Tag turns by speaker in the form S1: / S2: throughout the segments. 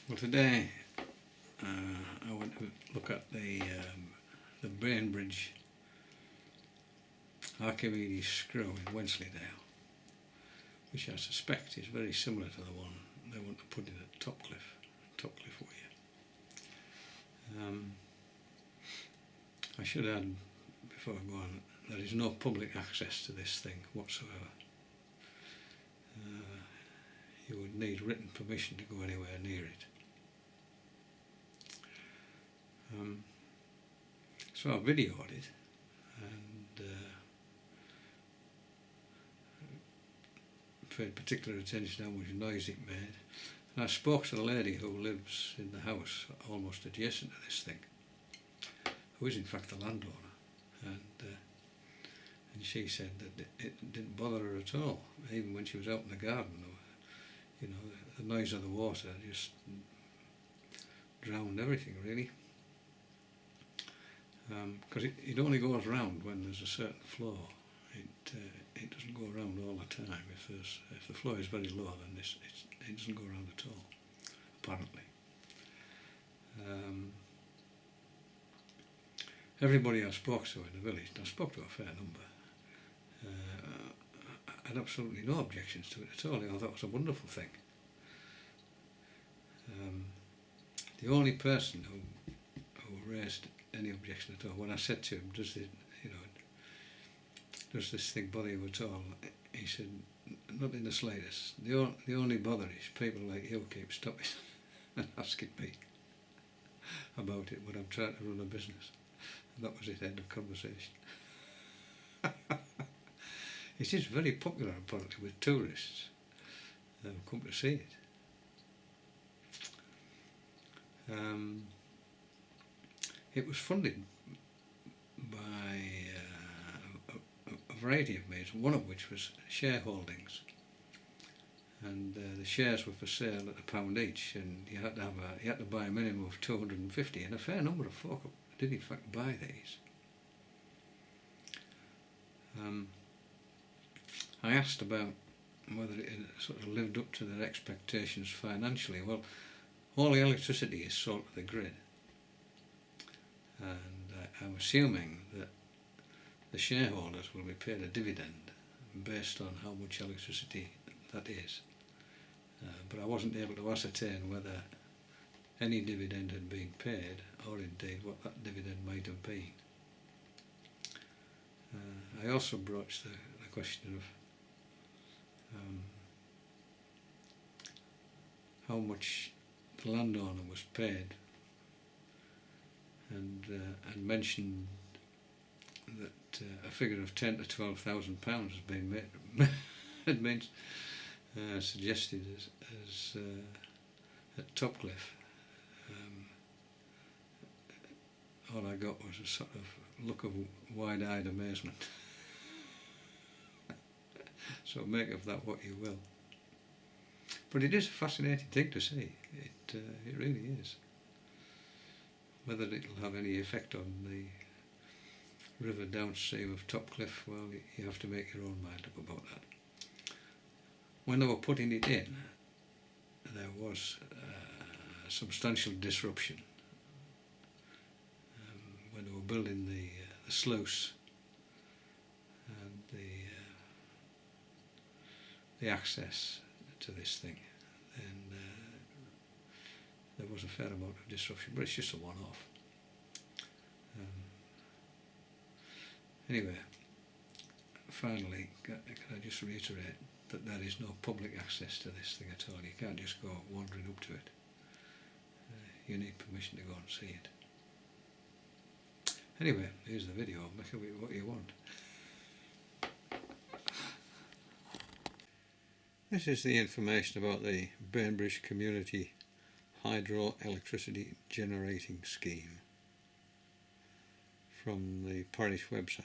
S1: Well, today I went to look at the Bainbridge Archimedes screw in Wensleydale, which I suspect is very similar to the one they want to put in at Topcliffe Weir. I should add, before I go on, there is no public access to this thing whatsoever. You would need written permission to go anywhere near it. So I videoed it and paid particular attention to how much noise it made. And I spoke to the lady who lives in the house almost adjacent to this thing, who is in fact the landowner, and she said that it didn't bother her at all, even when she was out in the garden. You know, the noise of the water just drowned everything, really. Because it only goes round when there's a certain flow. It doesn't go around all the time. If the flow is very low, then it doesn't go around at all, apparently. Everybody I spoke to in the village, and I spoke to a fair number, had absolutely no objections to it at all. They all thought it was a wonderful thing. The only person who raised any objection at all, when I said to him, does this thing bother you at all? He said, not in the slightest. The only bother is people like you keep stopping and asking me about it when I'm trying to run a business. And that was it, end of conversation. It is very popular apparently with tourists who come to see it. It was funded by a variety of means, one of which was shareholdings, and the shares were for sale at £1 each, and you had to buy a minimum of 250, and a fair number of folk did in fact buy these. I asked about whether it had sort of lived up to their expectations financially. Well, all the electricity is sold to the grid, and I'm assuming that the shareholders will be paid a dividend based on how much electricity that is. But I wasn't able to ascertain whether any dividend had been paid, or indeed what that dividend might have been. I also broached the question of how much the landowner was paid, and mentioned that a figure of £10,000 to £12,000 has been had been suggested as at Topcliffe. All I got was a sort of look of wide-eyed amazement. So make of that what you will. But it is a fascinating thing to see. It really is. Whether it'll have any effect on the river downstream of Topcliffe, well, you have to make your own mind up about that. When they were putting it in, there was substantial disruption. When they were building the sluice and the access to this thing, then there was a fair amount of disruption, but it's just a one-off. Anyway, finally, can I just reiterate that there is no public access to this thing at all. You can't just go wandering up to it. You need permission to go and see it. Anyway, here's the video. Make of it what you want. This is the information about the Bainbridge Community Hydro Electricity Generating Scheme from the parish website.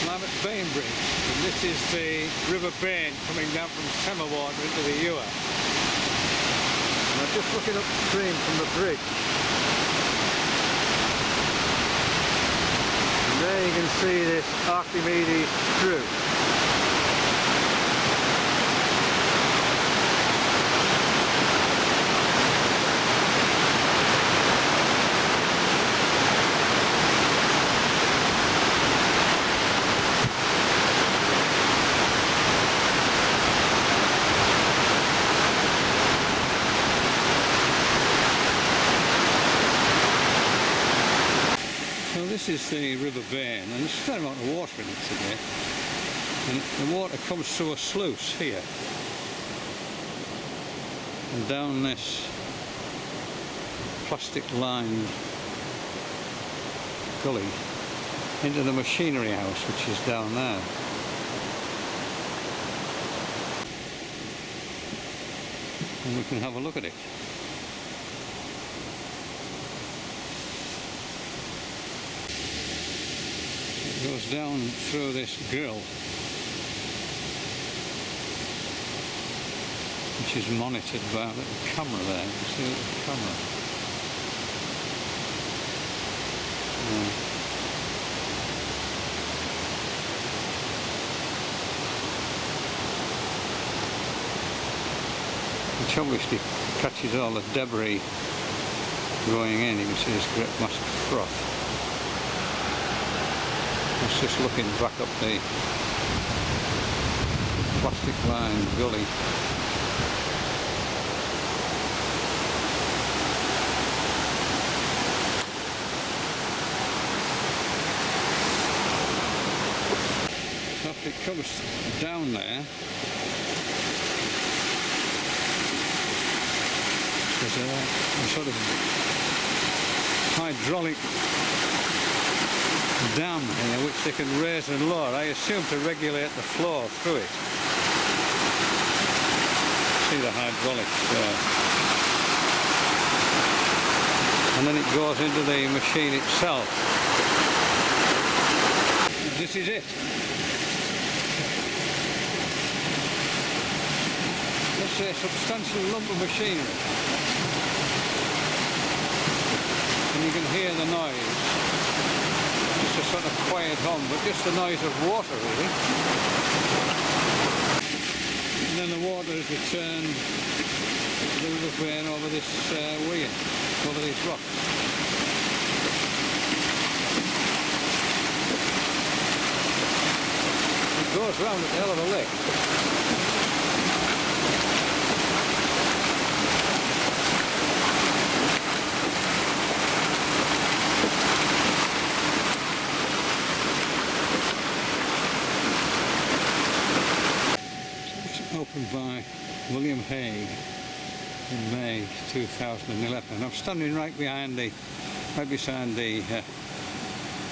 S1: Love it. Bainbridge, and this is the River Bain coming down from Semawater into the Ewer. And I'm just looking upstream from the bridge. And there you can see this Archimedes screw. This is the River Bain, and there's a fair amount of water in it today. And the water comes through a sluice here, and down this plastic-lined gully into the machinery house, which is down there. And we can have a look at it. Goes down through this grill, which is monitored by a little camera there. You can see a little camera. Which obviously catches all the debris going in. You can see this great massive froth. It's just looking back up the plastic-lined gully. So if it comes down there, there's a sort of hydraulic dam here which they can raise and lower, I assume to regulate the flow through it. See the hydraulics there. And then it goes into the machine itself. This is it. That's a substantial lump of machinery. And you can hear the noise. Just a sort of quiet hum, but just the noise of water really. And then the water is returned to the River Bain over this weir, over these rocks. It goes round at the hell of a lake. Opened by William Hague in May 2011. I'm standing right beside the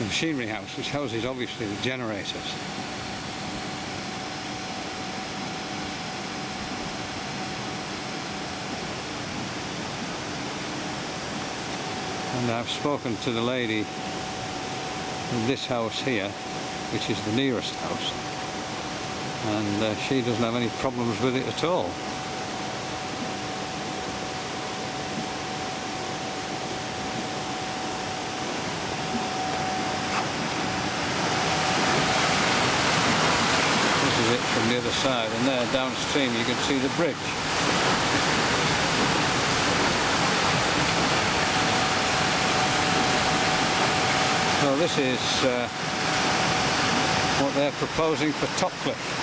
S1: machinery house, which houses obviously the generators. And I've spoken to the lady in this house here, which is the nearest house. And she doesn't have any problems with it at all. This is it from the other side, and there downstream you can see the bridge. So this is what they're proposing for Topcliffe.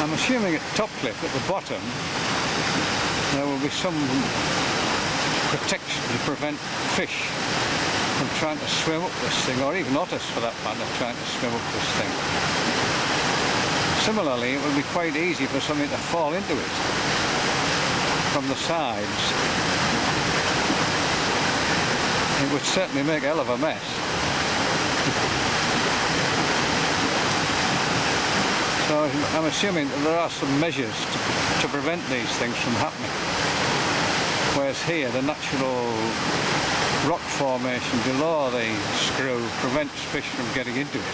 S1: I'm assuming at Topcliffe, at the bottom, there will be some protection to prevent fish from trying to swim up this thing, or even otters for that matter, trying to swim up this thing. Similarly, it would be quite easy for something to fall into it from the sides. It would certainly make a hell of a mess. So I'm assuming that there are some measures to prevent these things from happening. Whereas here, the natural rock formation below the screw prevents fish from getting into it.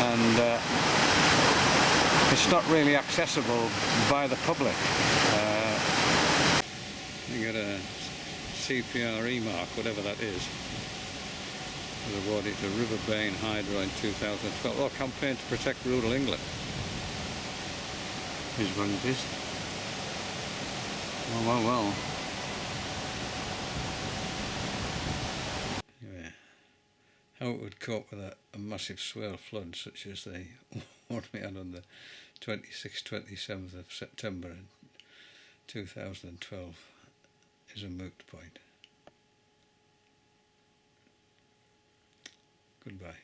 S1: And it's not really accessible by the public. You get a CPRE mark, whatever that is. Was awarded to Bainbridge Hydro in 2012. Oh, campaign to protect rural England. Is what it is. Well. Yeah. How it would cope with a massive swell flood such as the one we had on the 26th, 27th of September in 2012 is a moot point. Goodbye.